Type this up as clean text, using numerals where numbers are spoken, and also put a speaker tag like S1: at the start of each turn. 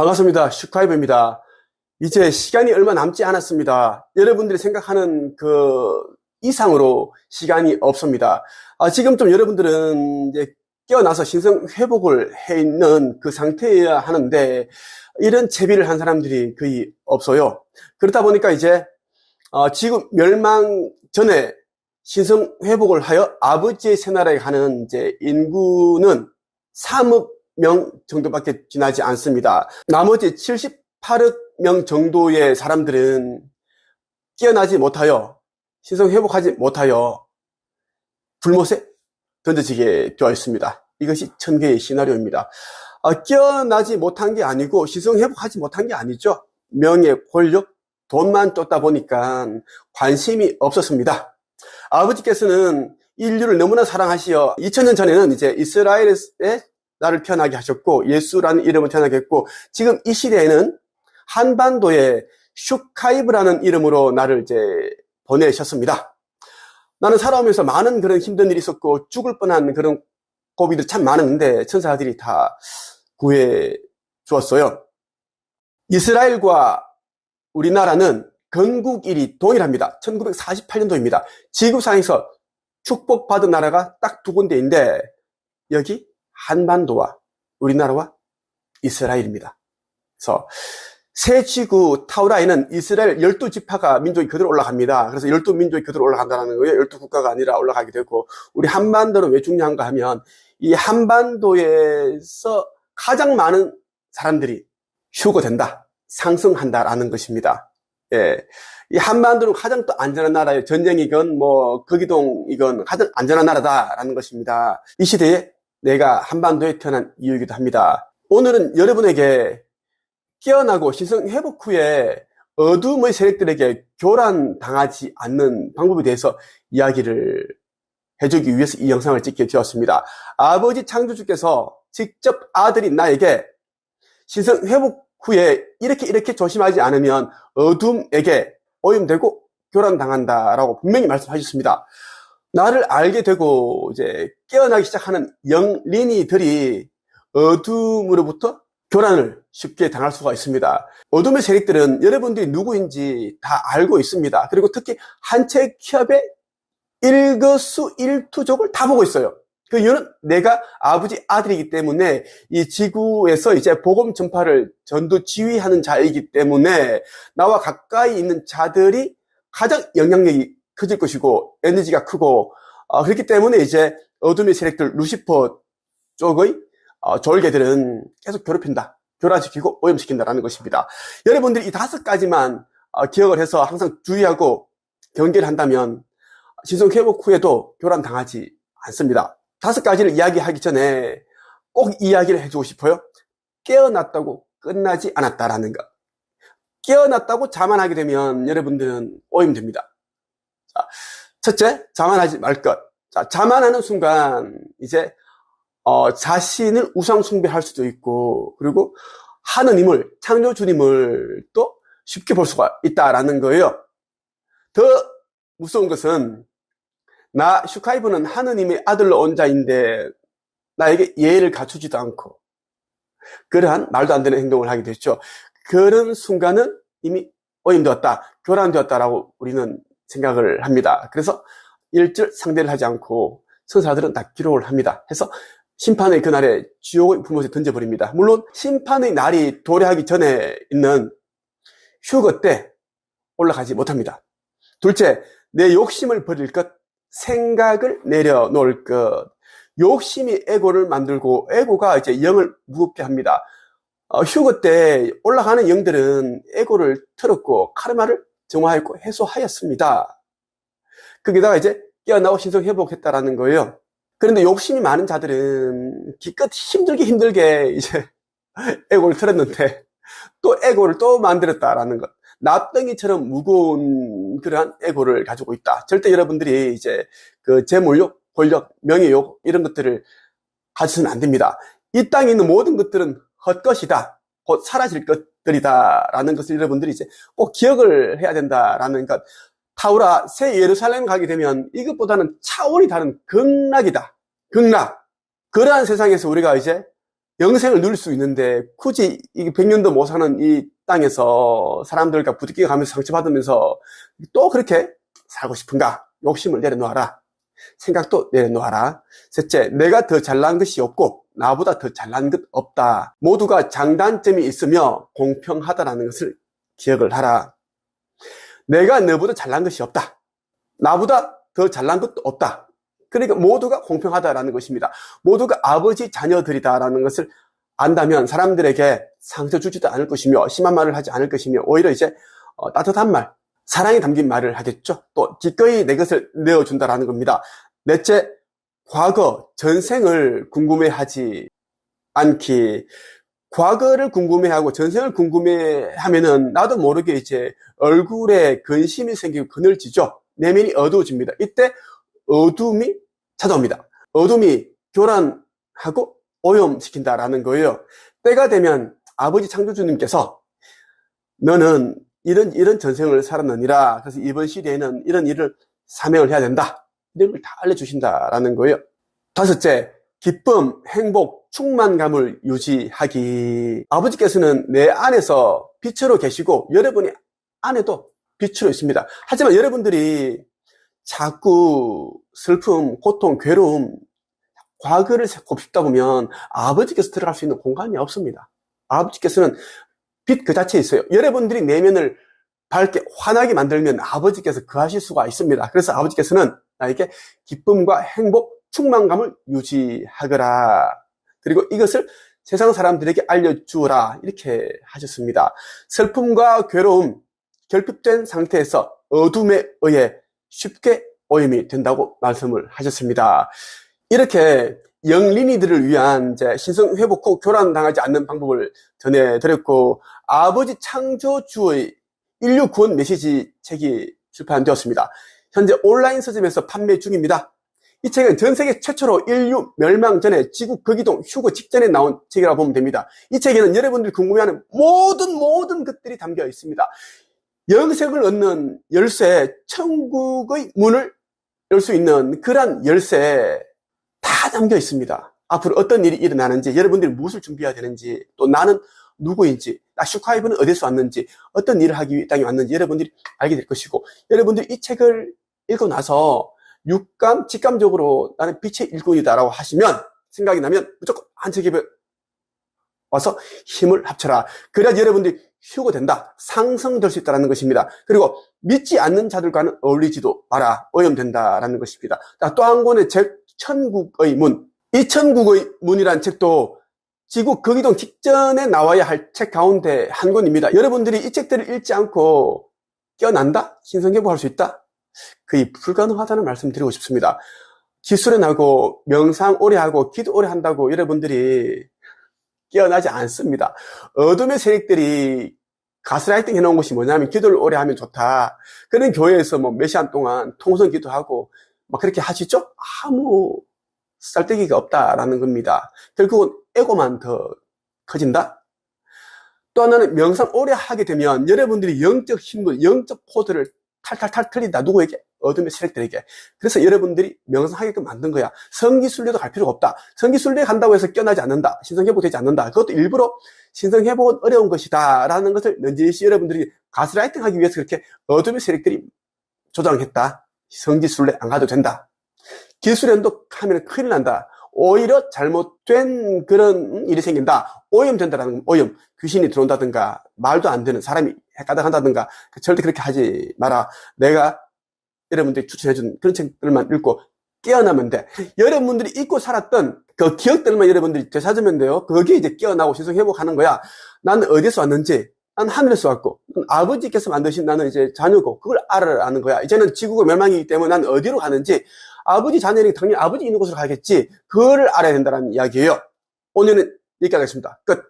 S1: 반갑습니다. 슈카이브입니다. 이제 시간이 얼마 남지 않았습니다. 여러분들이 생각하는 그 이상으로 시간이 없습니다. 지금 좀 여러분들은 이제 깨어나서 신성 회복을 해 있는 그 상태여야 하는데 이런 채비를 한 사람들이 거의 없어요. 그렇다 보니까 이제 지금 멸망 전에 신성 회복을 하여 아버지의 새나라에 가는 이제 인구는 3억 명 정도밖에 지나지 않습니다. 나머지 78억 명 정도의 사람들은 깨어나지 못하여 신성 회복하지 못하여 불못에 던져지게 되어 있습니다. 이것이 천개의 시나리오입니다. 깨어나지 못한 게 아니고 신성 회복하지 못한 게 아니죠. 명예, 권력, 돈만 쫓다 보니까 관심이 없었습니다. 아버지께서는 인류를 너무나 사랑하시어 2000년 전에는 이제 이스라엘에 나를 태어나게 하셨고 예수라는 이름을 태어나게 했고 지금 이 시대에는 한반도에 슈카이브라는 이름으로 나를 이제 보내셨습니다. 나는 살아오면서 많은 그런 힘든 일이 있었고 죽을 뻔한 그런 고비들 참 많았는데 천사들이 다 구해 주었어요. 이스라엘과 우리나라는 건국일이 동일합니다. 1948년도입니다. 지구상에서 축복받은 나라가 딱 두 군데인데 여기 한반도와 우리나라와 이스라엘입니다. 그래서 새 지구 타우라에는 이스라엘 12지파가 민족이 그대로 올라갑니다. 그래서 12민족이 그대로 올라간다는 거예요. 12국가가 아니라 올라가게 되고 우리 한반도는 왜 중요한가 하면 이 한반도에서 가장 많은 사람들이 휴거된다, 상승한다라는 것입니다. 예. 이 한반도는 가장 또 안전한 나라예요. 전쟁이건 뭐 거기동이건 가장 안전한 나라다라는 것입니다. 이 시대에 내가 한반도에 태어난 이유이기도 합니다. 오늘은 여러분에게 깨어나고 신성 회복 후에 어둠의 세력들에게 교란당하지 않는 방법에 대해서 이야기를 해주기 위해서 이 영상을 찍게 되었습니다. 아버지 창조주께서 직접 아들인 나에게 신성 회복 후에 이렇게 조심하지 않으면 어둠에게 오염되고 교란당한다라고 분명히 말씀하셨습니다. 나를 알게 되고 이제 깨어나기 시작하는 영린이들이 어둠으로부터 교란을 쉽게 당할 수가 있습니다. 어둠의 세력들은 여러분들이 누구인지 다 알고 있습니다. 그리고 특히 한채 기업의 일거수일투족을 다 보고 있어요. 그 이유는 내가 아버지 아들이기 때문에 이 지구에서 이제 복음 전파를 전도 지휘하는 자이기 때문에 나와 가까이 있는 자들이 가장 영향력이 커질 것이고 에너지가 크고 그렇기 때문에 이제 어둠의 세력들 루시퍼 쪽의 졸개들은 계속 괴롭힌다, 교란시키고 오염시킨다라는 것입니다. 여러분들이 이 5가지만 기억을 해서 항상 주의하고 경계를 한다면 신성 회복 후에도 교란당하지 않습니다. 5가지를 이야기하기 전에 꼭 이야기를 해주고 싶어요. 깨어났다고 끝나지 않았다라는 것. 깨어났다고 자만하게 되면 여러분들은 오염됩니다. 자, 첫째, 자만하지 말 것. 자, 자만하는 순간 이제 자신을 우상 숭배할 수도 있고 그리고 하느님을, 창조주님을 또 쉽게 볼 수가 있다라는 거예요. 더 무서운 것은 나 슈카이브는 하느님의 아들로 온 자인데 나에게 예의를 갖추지도 않고 그러한 말도 안 되는 행동을 하게 됐죠. 그런 순간은 이미 오염되었다, 교란되었다라고 우리는 생각을 합니다. 그래서 일절 상대를 하지 않고 천사들은 다 기록을 합니다. 해서 심판의 그날에 지옥의 불못에 던져버립니다. 물론 심판의 날이 도래하기 전에 있는 휴거 때 올라가지 못합니다. 둘째, 내 욕심을 버릴 것, 생각을 내려놓을 것. 욕심이 에고를 만들고 에고가 이제 영을 무겁게 합니다. 휴거 때 올라가는 영들은 에고를 털었고 카르마를 정화했고 해소하였습니다. 거기다가 이제 깨어나고 신성 회복했다라는 거예요. 그런데 욕심이 많은 자들은 기껏 힘들게 이제 에고를 털었는데 또 에고를 또 만들었다라는 것. 납덩이처럼 무거운 그러한 에고를 가지고 있다. 절대 여러분들이 이제 그 재물욕, 권력, 명예욕 이런 것들을 가지서는 안 됩니다. 이 땅에 있는 모든 것들은 헛것이다. 곧 사라질 것들이다라는 것을 여러분들이 이제 꼭 기억을 해야 된다라는 것. 타우라, 새 예루살렘 가게 되면 이것보다는 차원이 다른 극락이다. 극락. 그러한 세상에서 우리가 이제 영생을 누릴 수 있는데 굳이 이 100년도 못 사는 이 땅에서 사람들과 부딪혀 가면서 상처받으면서 또 그렇게 살고 싶은가? 욕심을 내려놓아라. 생각도 내려놓아라. 셋째, 내가 더 잘난 것이 없고 나보다 더 잘난 것 없다. 모두가 장단점이 있으며 공평하다라는 것을 기억을 하라. 내가 너보다 잘난 것이 없다. 나보다 더 잘난 것도 없다. 그러니까 모두가 공평하다라는 것입니다. 모두가 아버지 자녀들이다라는 것을 안다면 사람들에게 상처 주지도 않을 것이며 심한 말을 하지 않을 것이며 오히려 이제 따뜻한 말, 사랑이 담긴 말을 하겠죠. 또 기꺼이 내 것을 내어준다라는 겁니다. 넷째, 과거, 전생을 궁금해하지 않기. 과거를 궁금해하고 전생을 궁금해하면은 나도 모르게 이제 얼굴에 근심이 생기고 그늘지죠. 내면이 어두워집니다. 이때 어둠이 찾아옵니다. 어둠이 교란하고 오염시킨다라는 거예요. 때가 되면 아버지 창조주님께서 너는 이런 전생을 살았느니라. 그래서 이번 시대에는 이런 일을 사명을 해야 된다. 이런 걸 다 알려주신다라는 거예요. 다섯째, 기쁨, 행복, 충만감을 유지하기. 아버지께서는 내 안에서 빛으로 계시고 여러분이 안에도 빛으로 있습니다. 하지만 여러분들이 자꾸 슬픔, 고통, 괴로움, 과거를 곱씹다 보면 아버지께서 들어갈 수 있는 공간이 없습니다. 아버지께서는 빛 그 자체에 있어요. 여러분들이 내면을 밝게 환하게 만들면 아버지께서 거하실 수가 있습니다. 그래서 아버지께서는 나에게 기쁨과 행복, 충만감을 유지하거라. 그리고 이것을 세상 사람들에게 알려주어라. 이렇게 하셨습니다. 슬픔과 괴로움, 결핍된 상태에서 어둠에 의해 쉽게 오염이 된다고 말씀을 하셨습니다. 이렇게 영린이들을 위한 이제 신성 회복 후 교란당하지 않는 방법을 전해드렸고, 아버지 창조주의 인류 구원 메시지 책이 출판되었습니다. 현재 온라인 서점에서 판매 중입니다. 이 책은 전 세계 최초로 인류 멸망 전에 지구 거기동 휴거 직전에 나온 책이라고 보면 됩니다. 이 책에는 여러분들이 궁금해하는 모든 것들이 담겨 있습니다. 영생을 얻는 열쇠, 천국의 문을 열 수 있는 그러한 열쇠 다 담겨 있습니다. 앞으로 어떤 일이 일어나는지, 여러분들이 무엇을 준비해야 되는지, 또 나는 누구인지, 나 슈카이브는 어디서 왔는지, 어떤 일을 하기 위해 땅에 왔는지 여러분들이 알게 될 것이고, 여러분들이 이 책을 읽고 나서 육감, 직감적으로 나는 빛의 일꾼이다라고 하시면, 생각이 나면 무조건 한 책에 와서 힘을 합쳐라. 그래야 여러분들이 휴거된다, 상승될 수 있다는 것입니다. 그리고 믿지 않는 자들과는 어울리지도 마라, 오염된다라는 것입니다. 또 한 권의 책, 천국의 문. 이 천국의 문이라는 책도 지구 거기동 직전에 나와야 할 책 가운데 한 권입니다. 여러분들이 이 책들을 읽지 않고 깨어난다? 신성회복할 수 있다? 거의 불가능하다는 말씀 드리고 싶습니다. 기술연하고 명상 오래 하고 기도 오래 한다고 여러분들이 깨어나지 않습니다. 어둠의 세력들이 가스라이팅 해놓은 것이 뭐냐면 기도를 오래 하면 좋다. 그런 교회에서 몇 시간 동안 통성 기도하고 막 그렇게 하시죠? 아무 쌀데기가 없다라는 겁니다. 결국은 에고만 더 커진다? 또 하나는 명상 오래 하게 되면 여러분들이 영적 힘을, 영적 코드를 탈탈탈 틀린다. 누구에게? 어둠의 세력들에게. 그래서 여러분들이 명상하게끔 만든 거야. 성기순례도 갈 필요가 없다. 성기순례 간다고 해서 깨어나지 않는다. 신성회복되지 않는다. 그것도 일부러 신성회복은 어려운 것이다 라는 것을 넌지시 여러분들이 가스라이팅 하기 위해서 그렇게 어둠의 세력들이 조장했다. 성지순례 안 가도 된다. 기술연도 하면 큰일 난다. 오히려 잘못된 그런 일이 생긴다. 오염된다라는 오염. 귀신이 들어온다든가 말도 안 되는 사람이 헷가닥한다든가 절대 그렇게 하지 마라. 내가 여러분들이 추천해준 그런 책들만 읽고 깨어나면 돼. 여러분들이 잊고 살았던 그 기억들만 여러분들이 되찾으면 돼요. 거기에 이제 깨어나고 신성회복하는 거야. 나는 어디서 왔는지, 난 하늘에서 왔고, 아버지께서 만드신 나는 이제 자녀고, 그걸 알아라는 거야. 이제는 지구가 멸망이기 때문에 난 어디로 가는지, 아버지 자녀에게 당연히 아버지 있는 곳으로 가겠지. 그거를 알아야 된다는 이야기예요. 오늘은 여기까지 하겠습니다. 끝.